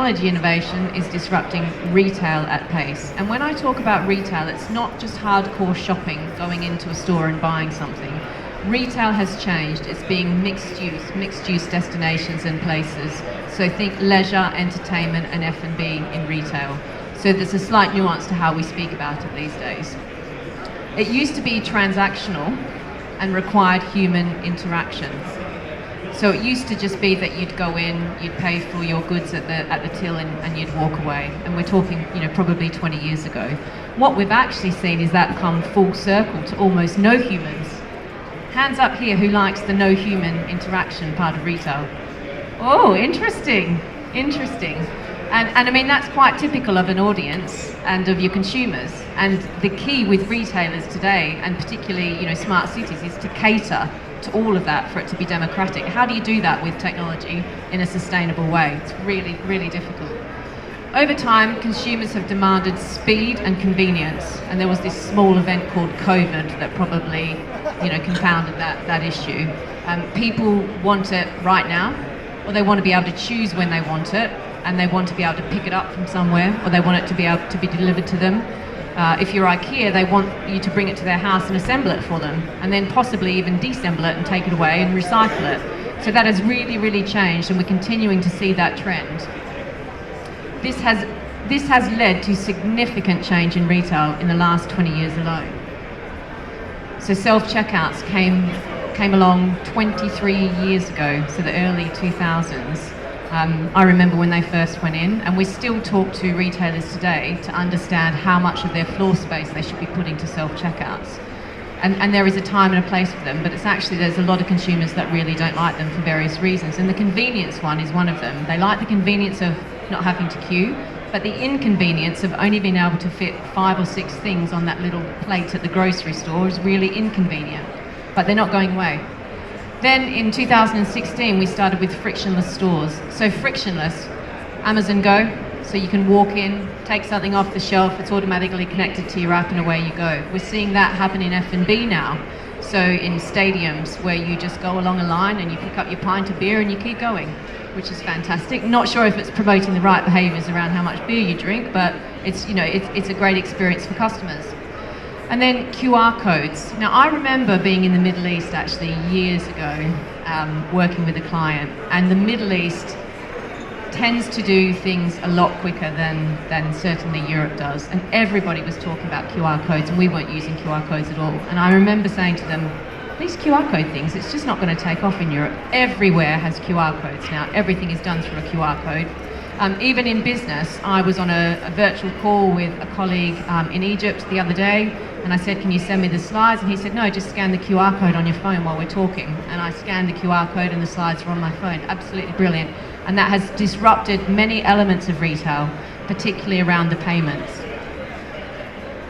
technology innovation is disrupting retail at pace. And when I talk about retail, it's not just hardcore shopping, going into a store and buying something. Retail has changed. It's being mixed use destinations and places. So think leisure, entertainment, and F&B in retail. So there's a slight nuance to how we speak about it these days. It used to be transactional and required human interaction. So it used to just be that you'd go in, you'd pay for your goods at the till and you'd walk away. And we're talking, probably 20 years ago. What we've actually seen is that come full circle to almost no humans. Hands up here who likes the no human interaction part of retail. Oh, interesting. And I mean, that's quite typical of an audience and of your consumers. And the key with retailers today, and particularly, smart cities, is to cater to all of that for it to be democratic. How do you do that with technology in a sustainable way? It's really, really difficult. Over time, consumers have demanded speed and convenience, and there was this small event called COVID that probably, compounded that issue. People want it right now, or they want to be able to choose when they want it, and they want to be able to pick it up from somewhere, or they want it to be able to be delivered to them. If you're IKEA, they want you to bring it to their house and assemble it for them, and then possibly even disassemble it and take it away and recycle it. So that has really, really changed, and we're continuing to see that trend. This has led to significant change in retail in the last 20 years alone. So self-checkouts came along 23 years ago, so the early 2000s. I remember when they first went in, and we still talk to retailers today to understand how much of their floor space they should be putting to self-checkouts. And there is a time and a place for them, but there's a lot of consumers that really don't like them for various reasons. And the convenience one is one of them. They like the convenience of not having to queue, but the inconvenience of only being able to fit 5 or 6 things on that little plate at the grocery store is really inconvenient, but they're not going away. Then in 2016, we started with frictionless stores. So frictionless, Amazon Go, so you can walk in, take something off the shelf, it's automatically connected to your app and away you go. We're seeing that happen in F&B now. So in stadiums where you just go along a line and you pick up your pint of beer and you keep going, which is fantastic. Not sure if it's promoting the right behaviours around how much beer you drink, but it's a great experience for customers. And then QR codes. Now, I remember being in the Middle East actually years ago, working with a client, and the Middle East tends to do things a lot quicker than certainly Europe does. And everybody was talking about QR codes, and we weren't using QR codes at all. And I remember saying to them, these QR code things, it's just not going to take off in Europe. Everywhere has QR codes now. Everything is done through a QR code. Even in business, I was on a virtual call with a colleague in Egypt the other day, and I said, can you send me the slides? And he said, no, just scan the QR code on your phone while we're talking. And I scanned the QR code and the slides were on my phone. Absolutely brilliant. And that has disrupted many elements of retail, particularly around the payments.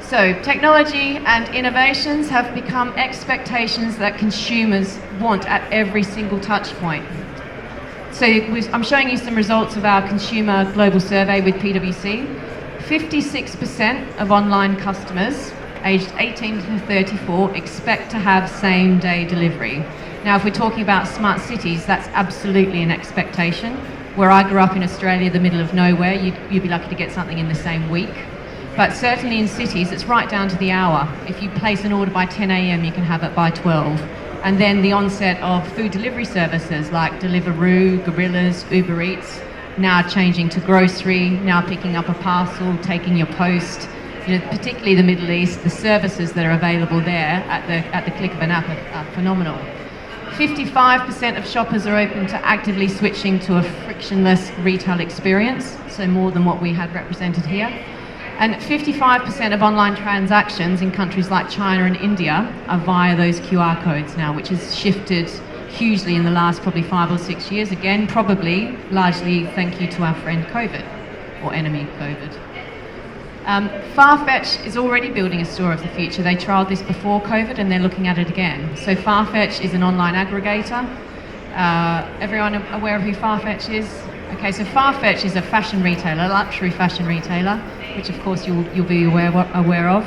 So technology and innovations have become expectations that consumers want at every single touch point. So I'm showing you some results of our consumer global survey with PwC. 56% of online customers aged 18 to 34 expect to have same-day delivery. Now, if we're talking about smart cities, that's absolutely an expectation. Where I grew up in Australia, the middle of nowhere, you'd be lucky to get something in the same week. But certainly in cities, it's right down to the hour. If you place an order by 10 a.m., you can have it by 12. And then the onset of food delivery services like Deliveroo, Gorillas, Uber Eats, now changing to grocery, now picking up a parcel, taking your post. Particularly the Middle East, the services that are available there at the click of an app are phenomenal. 55% of shoppers are open to actively switching to a frictionless retail experience, so more than what we had represented here. And 55% of online transactions in countries like China and India are via those QR codes now, which has shifted hugely in the last probably 5 or 6 years. Again, probably largely thank you to our friend COVID, or enemy COVID. Farfetch is already building a store of the future. They trialled this before COVID and they're looking at it again. So Farfetch is an online aggregator. Everyone aware of who Farfetch is? Okay, so Farfetch is a fashion retailer, luxury fashion retailer, which of course you'll be aware of.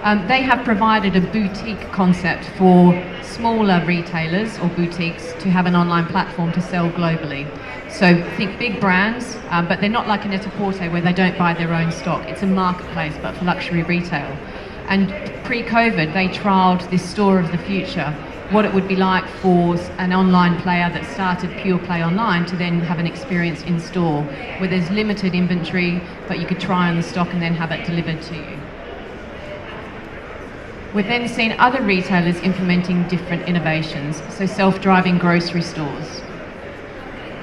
They have provided a boutique concept for smaller retailers or boutiques to have an online platform to sell globally. So think big brands, but they're not like a Net-a-Porter where they don't buy their own stock. It's a marketplace, but for luxury retail. And pre-COVID, they trialled this store of the future, what it would be like for an online player that started pure play online to then have an experience in store, where there's limited inventory, but you could try on the stock and then have it delivered to you. We've then seen other retailers implementing different innovations, so self-driving grocery stores,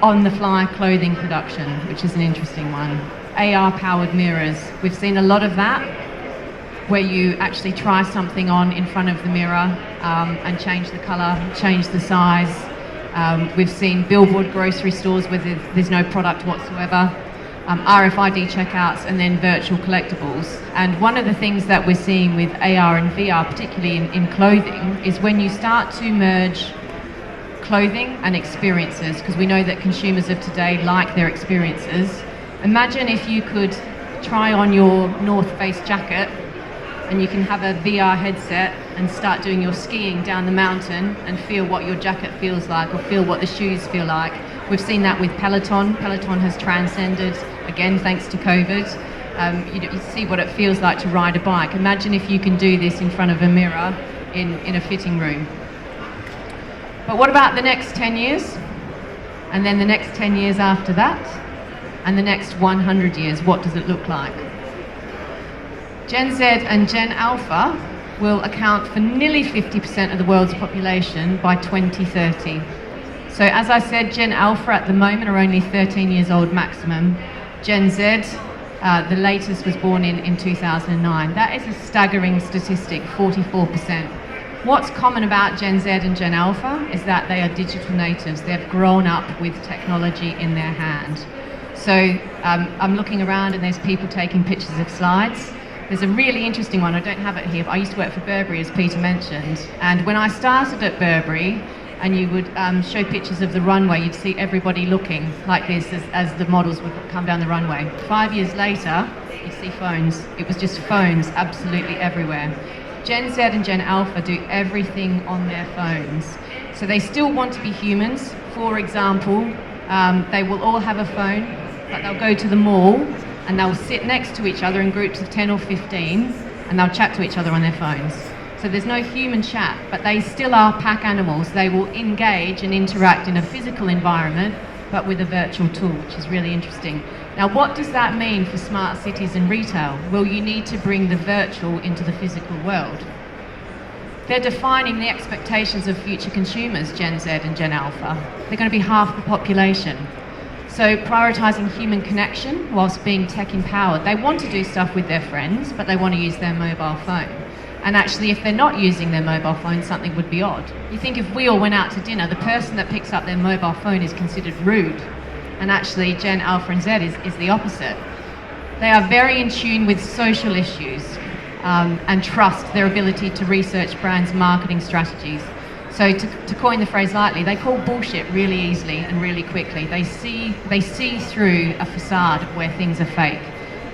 on-the-fly clothing production, which is an interesting one, AR-powered mirrors. We've seen a lot of that, where you actually try something on in front of the mirror and change the colour, change the size. We've seen billboard grocery stores where there's no product whatsoever. RFID checkouts, and then virtual collectibles. And one of the things that we're seeing with AR and VR, particularly in clothing, is when you start to merge clothing and experiences, because we know that consumers of today like their experiences. Imagine if you could try on your North Face jacket and you can have a VR headset and start doing your skiing down the mountain and feel what your jacket feels like, or feel what the shoes feel like. We've seen that with Peloton. Peloton has transcended, again, thanks to COVID. You see what it feels like to ride a bike. Imagine if you can do this in front of a mirror in a fitting room. But what about the next 10 years? And then the next 10 years after that? And the next 100 years, what does it look like? Gen Z and Gen Alpha will account for nearly 50% of the world's population by 2030. So as I said, Gen Alpha at the moment are only 13 years old maximum. Gen Z, the latest, was born in 2009. That is a staggering statistic, 44%. What's common about Gen Z and Gen Alpha is that they are digital natives. They've grown up with technology in their hand. So I'm looking around and there's people taking pictures of slides. There's a really interesting one, I don't have it here, but I used to work for Burberry, as Peter mentioned. And when I started at Burberry, and you would show pictures of the runway, you'd see everybody looking like this as the models would come down the runway. 5 years later, you'd see phones. It was just phones absolutely everywhere. Gen Z and Gen Alpha do everything on their phones. So they still want to be humans. For example, they will all have a phone, but they'll go to the mall and they'll sit next to each other in groups of 10 or 15, and they'll chat to each other on their phones. So there's no human chat, but they still are pack animals. They will engage and interact in a physical environment, but with a virtual tool, which is really interesting. Now, what does that mean for smart cities and retail? Well, you need to bring the virtual into the physical world. They're defining the expectations of future consumers, Gen Z and Gen Alpha. They're going to be half the population. So prioritising human connection whilst being tech empowered. They want to do stuff with their friends, but they want to use their mobile phone. And actually, if they're not using their mobile phone, something would be odd. You think if we all went out to dinner, the person that picks up their mobile phone is considered rude. And actually, Gen Alpha and Z is the opposite. They are very in tune with social issues and trust their ability to research brands' marketing strategies. So to coin the phrase lightly, they call bullshit really easily and really quickly. They see through a facade of where things are fake.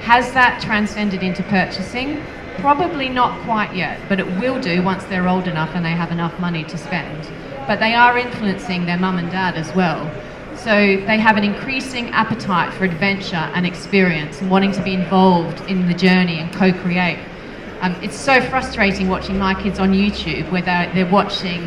Has that transcended into purchasing? Probably not quite yet, but it will do once they're old enough and they have enough money to spend. But they are influencing their mum and dad as well. So they have an increasing appetite for adventure and experience and wanting to be involved in the journey and co-create. It's so frustrating watching my kids on YouTube where they're watching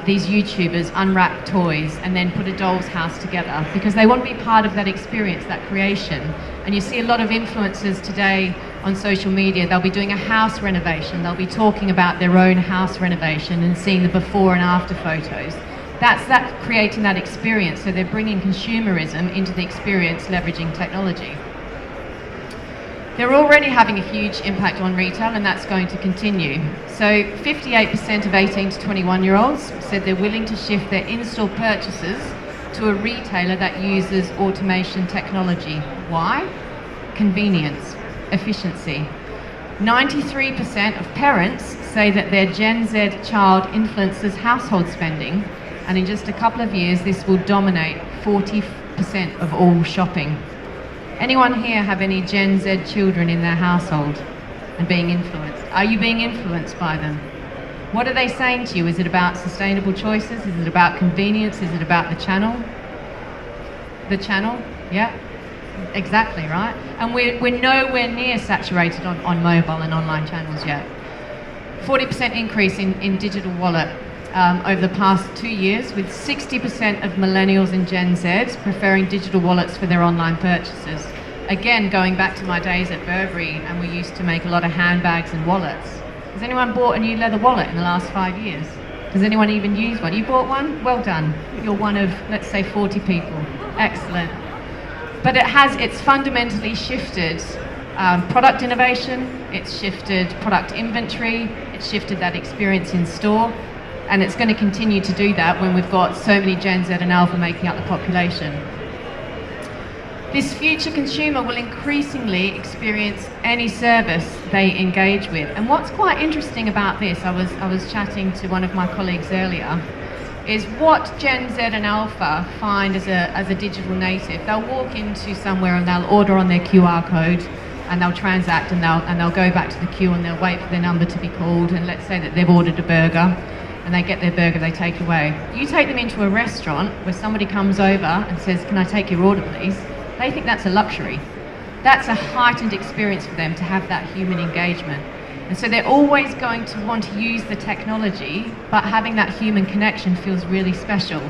these YouTubers unwrap toys and then put a doll's house together because they want to be part of that experience, that creation. And you see a lot of influencers today on social media, they'll be doing a house renovation, they'll be talking about their own house renovation and seeing the before and after photos. That's creating that experience, so they're bringing consumerism into the experience, leveraging technology. They're already having a huge impact on retail, and that's going to continue. So 58% of 18 to 21-year-olds said they're willing to shift their in-store purchases to a retailer that uses automation technology. Why? Convenience, efficiency. 93% of parents say that their Gen Z child influences household spending, and in just a couple of years, this will dominate 40% of all shopping. Anyone here have any Gen Z children in their household? and being influenced. Are you being influenced by them? What are they saying to you? Is it about sustainable choices? Is it about convenience? Is it about the channel? The channel? Yeah, exactly, right? And we're nowhere near saturated on mobile and online channels yet. 40% increase in digital wallet over the past 2 years, with 60% of millennials and Gen Zs preferring digital wallets for their online purchases. Again, going back to my days at Burberry, and we used to make a lot of handbags and wallets. Has anyone bought a new leather wallet in the last 5 years? Does anyone even use one? You bought one? Well done. You're one of, let's say, 40 people. Excellent. But it's fundamentally shifted product innovation, it's shifted product inventory, it's shifted that experience in store, and it's going to continue to do that when we've got so many Gen Z and Alpha making up the population. This future consumer will increasingly experience any service they engage with. And what's quite interesting about this, I was chatting to one of my colleagues earlier, is what Gen Z and Alpha find as a digital native. They'll walk into somewhere and they'll order on their QR code, and they'll transact, and they'll go back to the queue, and they'll wait for their number to be called, and let's say that they've ordered a burger, and they get their burger, they take it away. You take them into a restaurant where somebody comes over and says, "Can I take your order, please?" They think that's a luxury. That's a heightened experience for them to have that human engagement. And so they're always going to want to use the technology, but having that human connection feels really special.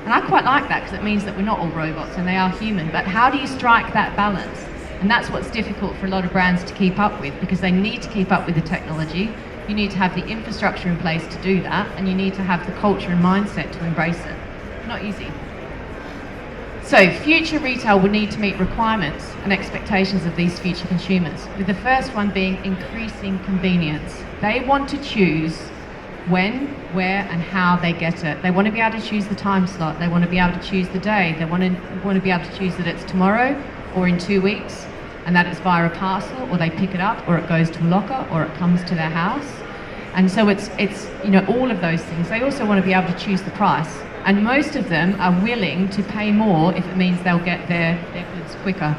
And I quite like that, because it means that we're not all robots and they are human. But how do you strike that balance? And that's what's difficult for a lot of brands to keep up with, because they need to keep up with the technology. You need to have the infrastructure in place to do that, and you need to have the culture and mindset to embrace it. Not easy. So future retail will need to meet requirements and expectations of these future consumers, with the first one being increasing convenience. They want to choose when, where, and how they get it. They want to be able to choose the time slot. They want to be able to choose the day. They want to be able to choose that it's tomorrow or in 2 weeks, and that it's via a parcel, or they pick it up, or it goes to a locker, or it comes to their house. And so it's all of those things. They also want to be able to choose the price. And most of them are willing to pay more if it means they'll get their goods quicker.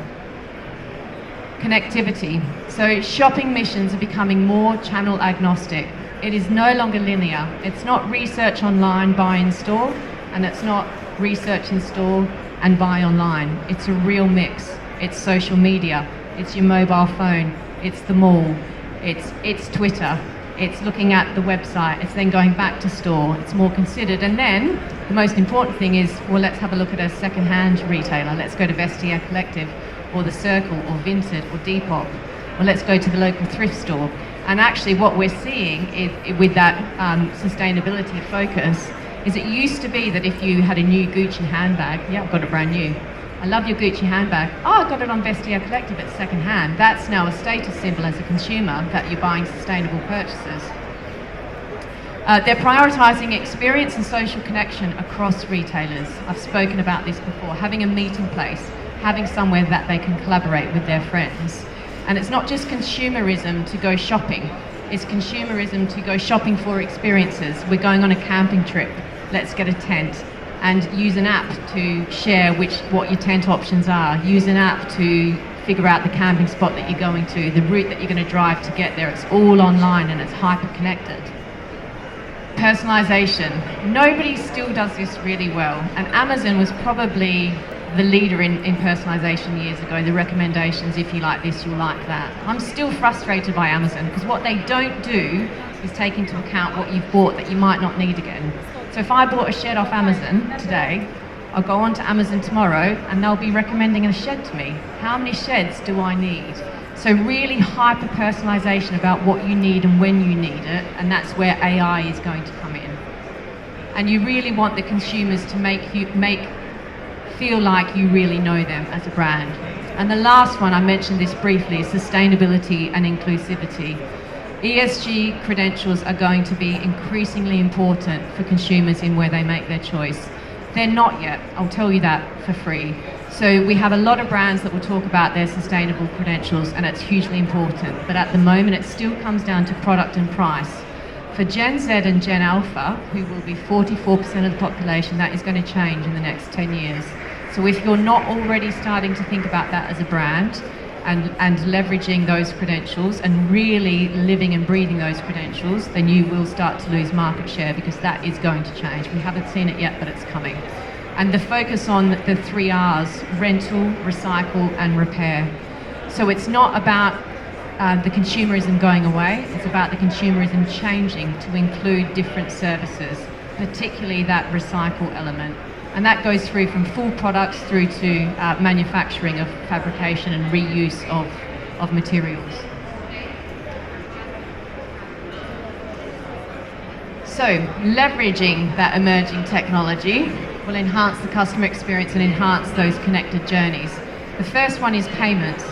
Connectivity. So shopping missions are becoming more channel agnostic. It is no longer linear. It's not research online, buy in store, and it's not research in store and buy online. It's a real mix. It's social media, it's your mobile phone, it's the mall, it's Twitter, it's looking at the website, it's then going back to store, it's more considered. And then the most important thing is, well, let's have a look at a second-hand retailer. Let's go to Vestiaire Collective, or The Circle, or Vinted, or Depop, or let's go to the local thrift store. And actually what we're seeing is, with that sustainability focus, is it used to be that if you had a new Gucci handbag, yeah, I've got it brand new. I love your Gucci handbag. Oh, I got it on Vestiaire Collective, it's second hand. That's now a status symbol as a consumer, that you're buying sustainable purchases. They're prioritising experience and social connection across retailers. I've spoken about this before, having a meeting place, having somewhere that they can collaborate with their friends. And it's not just consumerism to go shopping, it's consumerism to go shopping for experiences. We're going on a camping trip, let's get a tent. And use an app to share what your tent options are. Use an app to figure out the camping spot that you're going to, the route that you're going to drive to get there. It's all online and it's hyper-connected. Personalisation. Nobody still does this really well. And Amazon was probably the leader in personalisation years ago. The recommendations, if you like this, you'll like that. I'm still frustrated by Amazon, because what they don't do is take into account what you've bought that you might not need again. So if I bought a shed off Amazon today, I'll go on to Amazon tomorrow and they'll be recommending a shed to me. How many sheds do I need? So really hyper personalisation about what you need and when you need it, and that's where AI is going to come in. And you really want the consumers to feel like you really know them as a brand. And the last one, I mentioned this briefly, is sustainability and inclusivity. ESG credentials are going to be increasingly important for consumers in where they make their choice. They're not yet, I'll tell you that for free. So we have a lot of brands that will talk about their sustainable credentials, and it's hugely important. But at the moment, it still comes down to product and price. For Gen Z and Gen Alpha, who will be 44% of the population, that is going to change in the next 10 years. So if you're not already starting to think about that as a brand, and leveraging those credentials and really living and breathing those credentials, then you will start to lose market share, because that is going to change. We haven't seen it yet, but it's coming. And the focus on the 3 R's: rental, recycle, and repair. So it's not about the consumerism going away, it's about the consumerism changing to include different services, particularly that recycle element. And that goes through from full products through to manufacturing of fabrication and reuse of materials. So leveraging that emerging technology will enhance the customer experience and enhance those connected journeys. The first one is payments.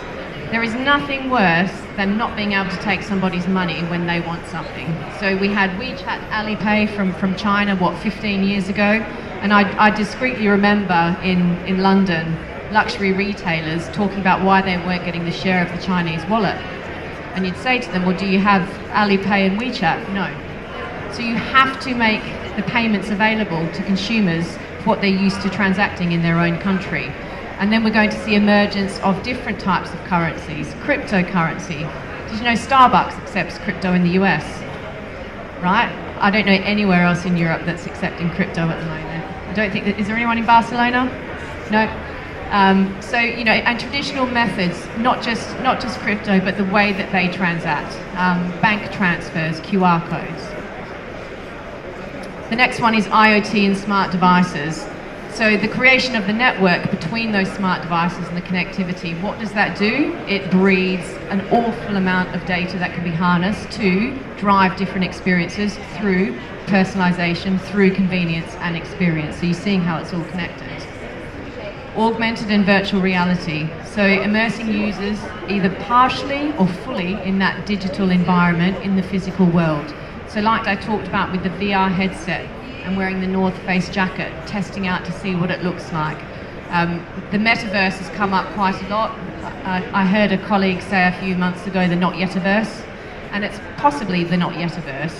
There is nothing worse than not being able to take somebody's money when they want something. So we had WeChat Alipay from China, 15 years ago? And I discreetly remember in London, luxury retailers talking about why they weren't getting the share of the Chinese wallet. And you'd say to them, well, do you have Alipay and WeChat? No. So you have to make the payments available to consumers for what they're used to transacting in their own country. And then we're going to see emergence of different types of currencies. Cryptocurrency. Did you know Starbucks accepts crypto in the US? Right? I don't know anywhere else in Europe that's accepting crypto at the moment. I don't think that, is there anyone in Barcelona? No. So, you know, and traditional methods, not just crypto, but the way that they transact. Bank transfers, QR codes. The next one is IoT and smart devices. So the creation of the network between those smart devices and the connectivity, what does that do? It breeds an awful amount of data that can be harnessed to drive different experiences through personalization, through convenience and experience. So you're seeing how it's all connected. Augmented and virtual reality. So immersing users either partially or fully in that digital environment in the physical world. So like I talked about with the VR headset, and wearing the North Face jacket, testing out to see what it looks like. The metaverse has come up quite a lot. I heard a colleague say a few months ago the not yetiverse, and it's possibly the not yetiverse,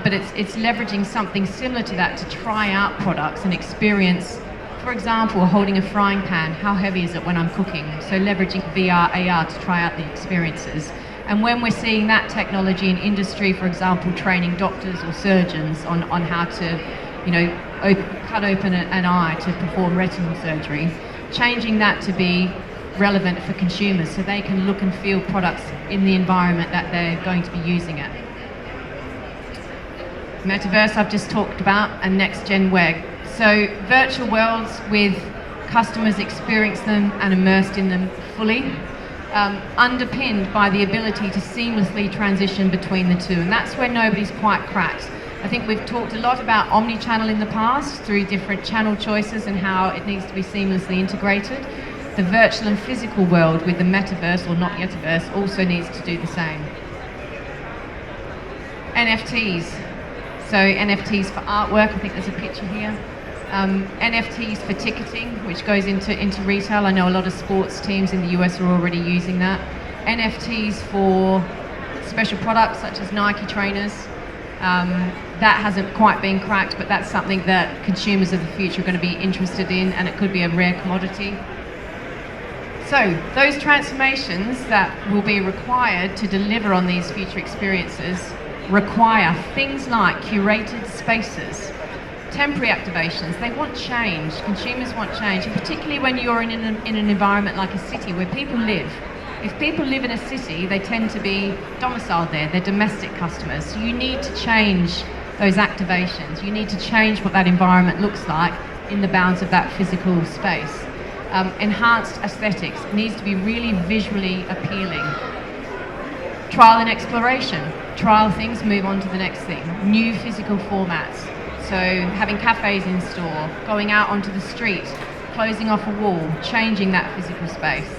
but it's leveraging something similar to that to try out products and experience. For example, holding a frying pan, how heavy is it when I'm cooking? So leveraging VR, AR to try out the experiences. And when we're seeing that technology in industry, for example, training doctors or surgeons on how to, you know, cut open an eye to perform retinal surgery, changing that to be relevant for consumers so they can look and feel products in the environment that they're going to be using it. Metaverse I've just talked about, and next gen web. So virtual worlds with customers experience them and immersed in them fully. Underpinned by the ability to seamlessly transition between the two, and that's where nobody's quite cracked. I think we've talked a lot about omni-channel in the past through different channel choices and how it needs to be seamlessly integrated. The virtual and physical world with the metaverse or not yetiverse also needs to do the same. NFTs. So NFTs for artwork, I think there's a picture here. NFTs for ticketing, which goes into retail. I know a lot of sports teams in the US are already using that. NFTs for special products such as Nike trainers. That hasn't quite been cracked, but that's something that consumers of the future are going to be interested in, and it could be a rare commodity. So those transformations that will be required to deliver on these future experiences require things like curated spaces, temporary activations. They want change. Consumers want change, and particularly when you're in an environment like a city where people live. If people live in a city, they tend to be domiciled there. They're domestic customers. So you need to change those activations. You need to change what that environment looks like in the bounds of that physical space. Enhanced aesthetics. It needs to be really visually appealing. Trial and exploration. Trial things, move on to the next thing. New physical formats. So having cafes in store, going out onto the street, closing off a wall, changing that physical space.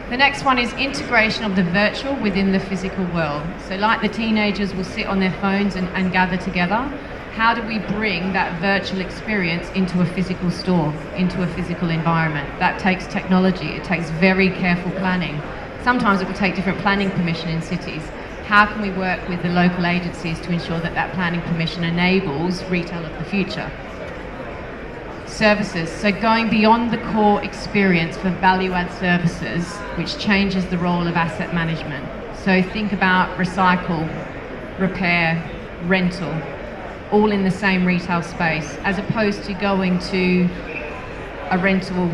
The next one is integration of the virtual within the physical world. So like the teenagers will sit on their phones and gather together, how do we bring that virtual experience into a physical store, into a physical environment? That takes technology, it takes very careful planning. Sometimes it will take different planning permission in cities. How can we work with the local agencies to ensure that that planning permission enables retail of the future? Services, so going beyond the core experience for value-add services, which changes the role of asset management. So think about recycle, repair, rental, all in the same retail space, as opposed to going to a rental,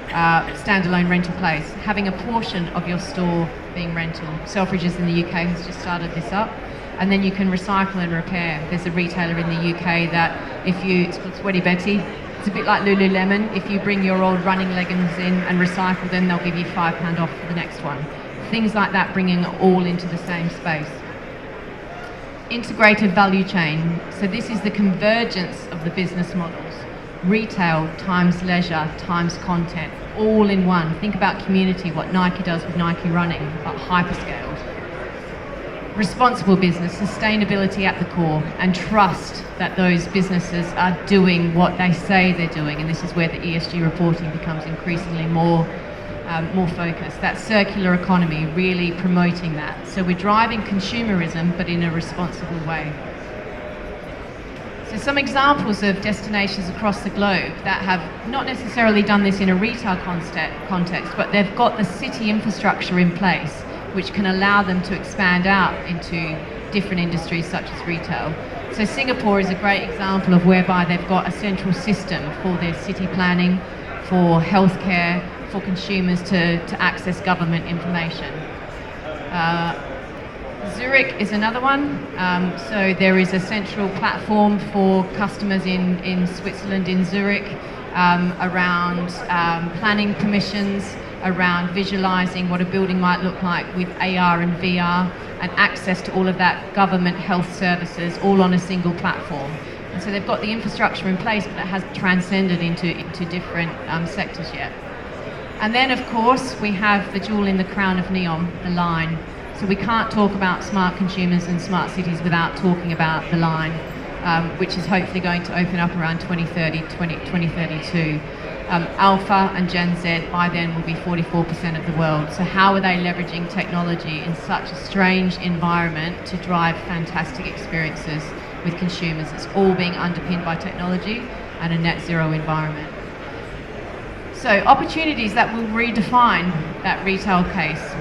standalone rental place, having a portion of your store being rental. Selfridges in the UK has just started this up. And then you can recycle and repair. There's a retailer in the UK that it's called Sweaty Betty. It's a bit like Lululemon. If you bring your old running leggings in and recycle them, they'll give you £5 off for the next one. Things like that, bringing it all into the same space. Integrated value chain. So this is the convergence of the business models. Retail times leisure times content, all in one. Think about community, what Nike does with Nike Running, but hyperscaled. Responsible business, sustainability at the core, and trust that those businesses are doing what they say they're doing, and this is where the ESG reporting becomes increasingly more focused. That circular economy, really promoting that. So we're driving consumerism, but in a responsible way. So some examples of destinations across the globe that have not necessarily done this in a retail context, but they've got the city infrastructure in place, which can allow them to expand out into different industries such as retail. So Singapore is a great example of whereby they've got a central system for their city planning, for healthcare, for consumers to access government information. Zurich is another one. So there is a central platform for customers in Switzerland, in Zurich, around planning permissions, around visualizing what a building might look like with AR and VR, and access to all of that government health services all on a single platform. And so they've got the infrastructure in place, but it hasn't transcended into different sectors yet. And then of course we have the jewel in the crown of Neom, the line. So we can't talk about smart consumers and smart cities without talking about the line, which is hopefully going to open up around 2032. Alpha and Gen Z by then will be 44% of the world. So how are they leveraging technology in such a strange environment to drive fantastic experiences with consumers? It's all being underpinned by technology and a net zero environment. So opportunities that will redefine that retail case.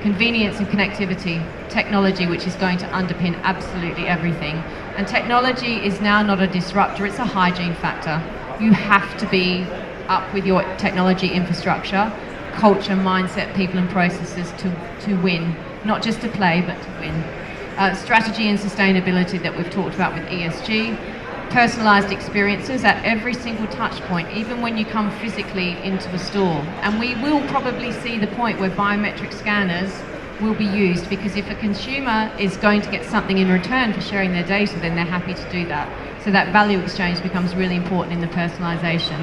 Convenience and connectivity, technology which is going to underpin absolutely everything. And technology is now not a disruptor, it's a hygiene factor. You have to be up with your technology infrastructure, culture, mindset, people and processes to win, not just to play, but to win. Strategy and sustainability that we've talked about with ESG, personalised experiences at every single touch point, even when you come physically into a store. And we will probably see the point where biometric scanners will be used, because if a consumer is going to get something in return for sharing their data, then they're happy to do that. So that value exchange becomes really important in the personalisation.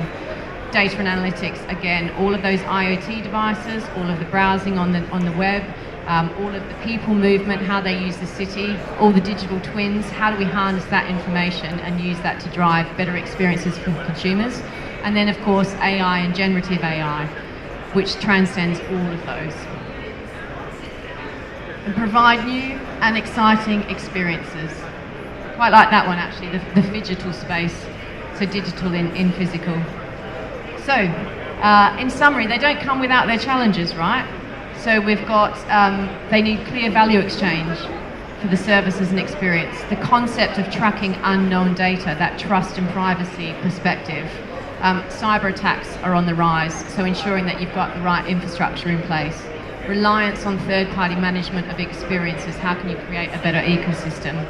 Data and analytics, again, all of those IoT devices, all of the browsing on the web, all of the people movement, how they use the city, all the digital twins, how do we harness that information and use that to drive better experiences for consumers? And then of course AI and generative AI, which transcends all of those. And provide new and exciting experiences. Quite like that one actually, the phygital space, so digital in physical. So, in summary, they don't come without their challenges, right? So we've got, they need clear value exchange for the services and experience. The concept of tracking unknown data, that trust and privacy perspective. Cyber attacks are on the rise, so ensuring that you've got the right infrastructure in place. Reliance on third-party management of experiences, how can you create a better ecosystem?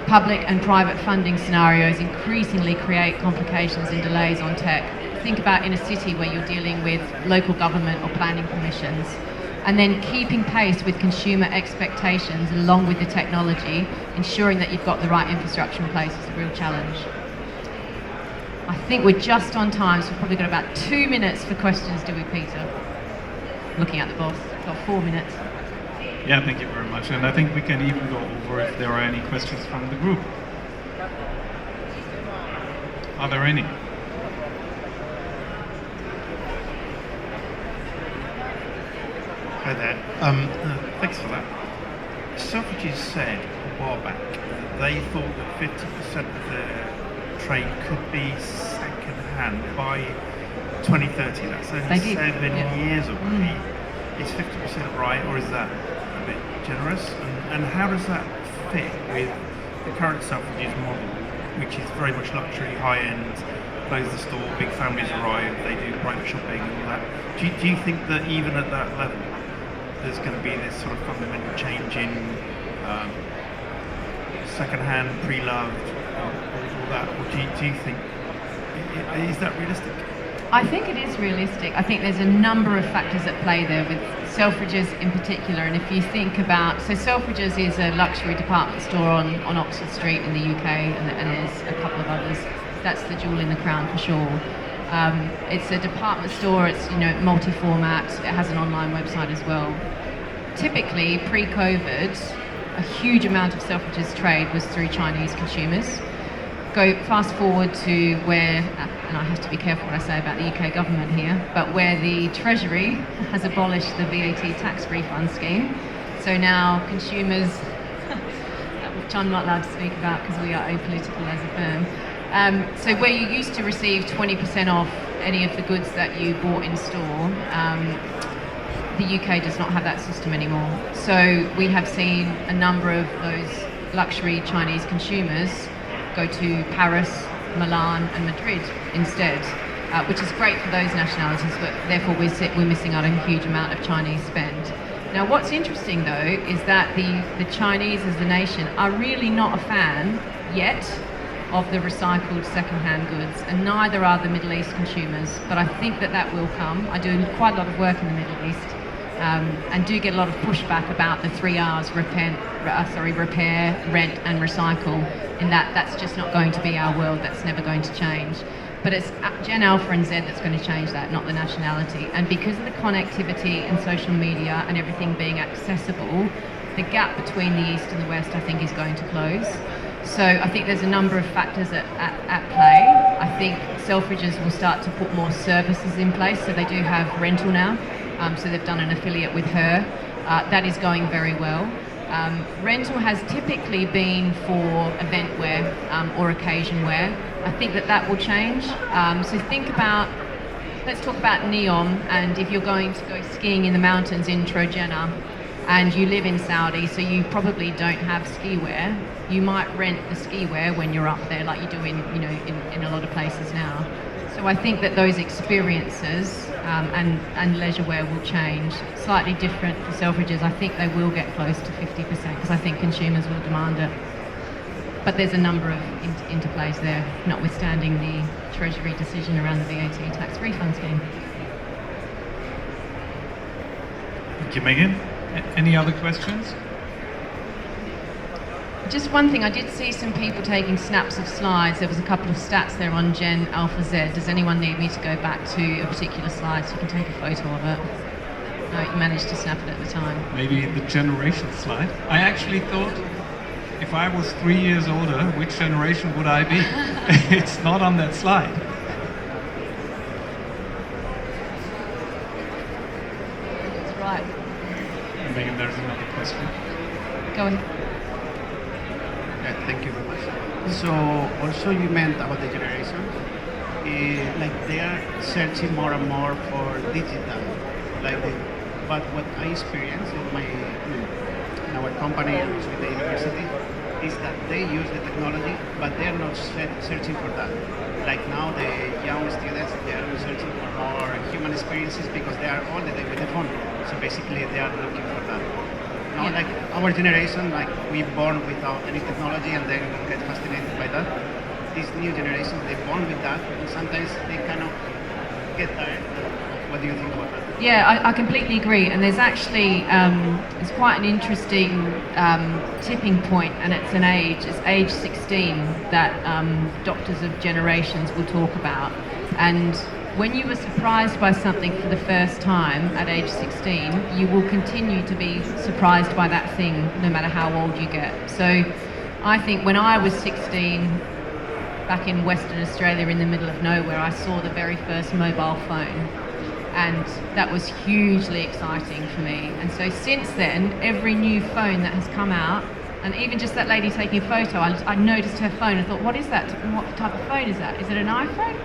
Public and private funding scenarios increasingly create complications and delays on tech. Think about in a city where you're dealing with local government or planning permissions. And then keeping pace with consumer expectations along with the technology, ensuring that you've got the right infrastructure in place is a real challenge. I think we're just on time, so we've probably got about 2 minutes for questions, do we, Peter? Looking at the boss, we've got 4 minutes. Yeah, thank you very much. And I think we can even go over if there are any questions from the group. Are there any? Hi there. Thanks for that. Selfridges said a while back that they thought that 50% of their trade could be second hand by 2030. That's only They did, 7 yeah. years away. Is 50% right, or is that a bit generous? And how does that fit with the current Selfridges model, which is very much luxury, high-end, close the store, big families arrive, they do private shopping and all that. Do you think that even at that level, there's going to be this sort of fundamental change in second-hand, pre-loved, all that? Or do you think, is that realistic? I think it is realistic. I think there's a number of factors at play there with Selfridges in particular. And if you think about, so Selfridges is a luxury department store on Oxford Street in the UK, and there's a couple of others. That's the jewel in the crown for sure. It's a department store. It's multi-format. It has an online website as well. Typically, pre-COVID, a huge amount of Selfridges trade was through Chinese consumers. Go fast forward to where, and I have to be careful what I say about the UK government here, but where the Treasury has abolished the VAT tax refund scheme. So now consumers, which I'm not allowed to speak about because we are apolitical as a firm. So where you used to receive 20% off any of the goods that you bought in store, the UK does not have that system anymore. So we have seen a number of those luxury Chinese consumers go to Paris, Milan and Madrid instead, which is great for those nationalities, but therefore we're missing out a huge amount of Chinese spend. Now what's interesting though is that the Chinese as a nation are really not a fan yet of the recycled second-hand goods, and neither are the Middle East consumers, but I think that will come. I do quite a lot of work in the Middle East, and do get a lot of pushback about the 3 R's: repair, rent and recycle, in that's just not going to be our world. That's never going to change. But it's Gen Alpha and Z that's going to change that, not the nationality. And because of the connectivity and social media and everything being accessible, the gap between the East and the West, I think, is going to close. So I think there's a number of factors at play. I think Selfridges will start to put more services in place. So they do have rental now. So they've done an affiliate with her. That is going very well. Rental has typically been for event wear or occasion wear. I think that will change. So let's talk about Neom, and if you're going to go skiing in the mountains in Trojena and you live in Saudi, so you probably don't have ski wear, you might rent the ski wear when you're up there, like you do in a lot of places now. So I think that those experiences and leisure wear will change. Slightly different for Selfridges. I think they will get close to 50% because I think consumers will demand it. But there's a number of interplays there, notwithstanding the Treasury decision around the VAT tax refund scheme. Thank you, Megan. Any other questions? Just one thing, I did see some people taking snaps of slides. There was a couple of stats there on Gen Alpha Z. Does anyone need me to go back to a particular slide so you can take a photo of it? No, you managed to snap it at the time. Maybe the generation slide. I actually thought, if I was 3 years older, which generation would I be? It's not on that slide. That's right. Megan, there's another question. Go ahead. Thank you very much. So also you meant about the generation, like they are searching more and more for digital, but what I experience in our company and with the university is that they use the technology, but they are not searching for that. Like now the young students, they are searching for more human experiences because they are all the day with the phone. So basically they are looking for that. Now, like our generation, like we born without any technology and then get fascinated by that. This new generation, they born with that, and sometimes they kind of get tired. What do you think about that? Yeah, I completely agree. And there's actually it's quite an interesting tipping point, and it's age 16 that doctors of generations will talk about. And when you were surprised by something for the first time at age 16, you will continue to be surprised by that thing no matter how old you get. So I think when I was 16, back in Western Australia in the middle of nowhere, I saw the very first mobile phone. And that was hugely exciting for me. And so since then, every new phone that has come out, and even just that lady taking a photo, I noticed her phone. I thought, what is that? What type of phone is that? Is it an iPhone?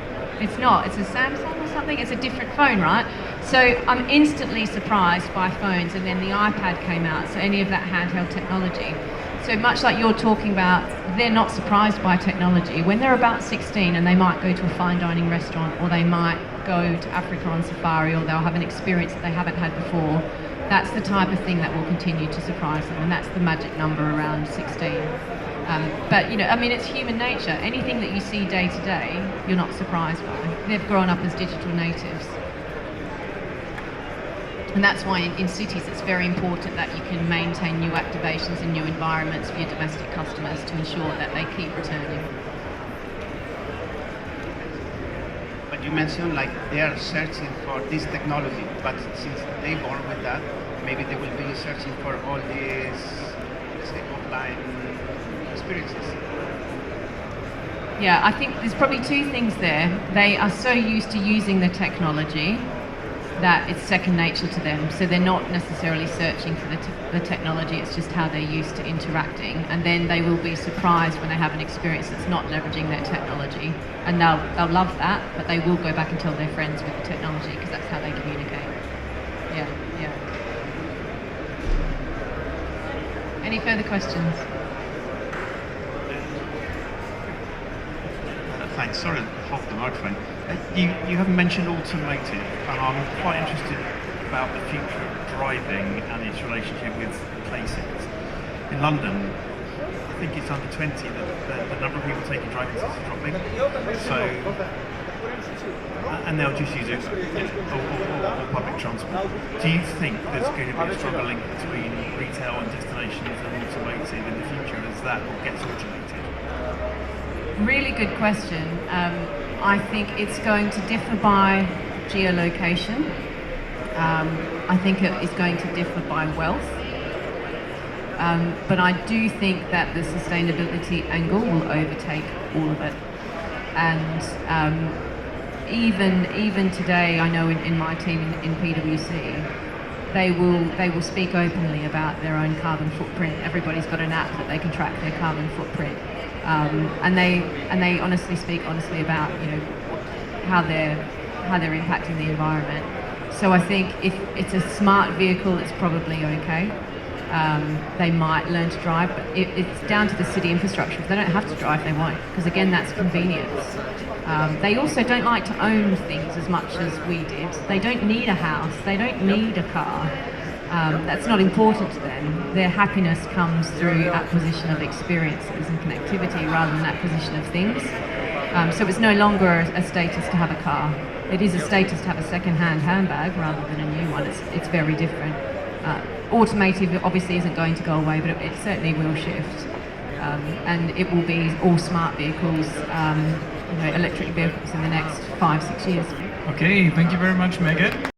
It's not. It's a Samsung or something. It's a different phone, right? So I'm instantly surprised by phones, and then the iPad came out, so any of that handheld technology. So much like you're talking about, they're not surprised by technology. When they're about 16 and they might go to a fine dining restaurant, or they might go to Africa on safari, or they'll have an experience that they haven't had before, that's the type of thing that will continue to surprise them, and that's the magic number around 16. But, you know, I mean, it's human nature. Anything that you see day to day, you're not surprised by. They've grown up as digital natives. And that's why in cities it's very important that you can maintain new activations and new environments for your domestic customers to ensure that they keep returning. But you mentioned like they are searching for this technology, but since they born with that, maybe they will be searching for all these, let's say, offline experiences. Yeah, I think there's probably two things there. They are so used to using the technology that it's second nature to them. So they're not necessarily searching for the technology, it's just how they're used to interacting. And then they will be surprised when they have an experience that's not leveraging their technology. And they'll love that, but they will go back and tell their friends with the technology because that's how they communicate. Yeah. Any further questions? Thanks. Sorry to hold the microphone. You haven't mentioned automotive, and I'm quite interested about the future of driving and its relationship with places. In London, I think it's under 20 that the number of people taking driving tests is dropping. So, and they'll just use it, or public transport. Do you think there's going to be a stronger link between retail and destinations and automotive in the future as that all gets automated? Really good question. I think it's going to differ by geolocation. I think it is going to differ by wealth. But I do think that the sustainability angle will overtake all of it. And even today, I know in my team in PwC, they will speak openly about their own carbon footprint. Everybody's got an app that they can track their carbon footprint. And they honestly speak honestly about, you know, how they're impacting the environment. So I think if it's a smart vehicle, it's probably okay. They might learn to drive, but it's down to the city infrastructure. If they don't have to drive, they won't, because again, that's convenience. They also don't like to own things as much as we did. They don't need a house. They don't need a car. That's not important to them. Their happiness comes through acquisition of experiences and connectivity rather than acquisition of things. So it's no longer a status to have a car. It is a status to have a second-hand handbag rather than a new one. It's very different. Automotive obviously isn't going to go away, but it certainly will shift. And it will be all smart vehicles, electric vehicles in the next 5-6 years. Okay, thank you very much, Megan.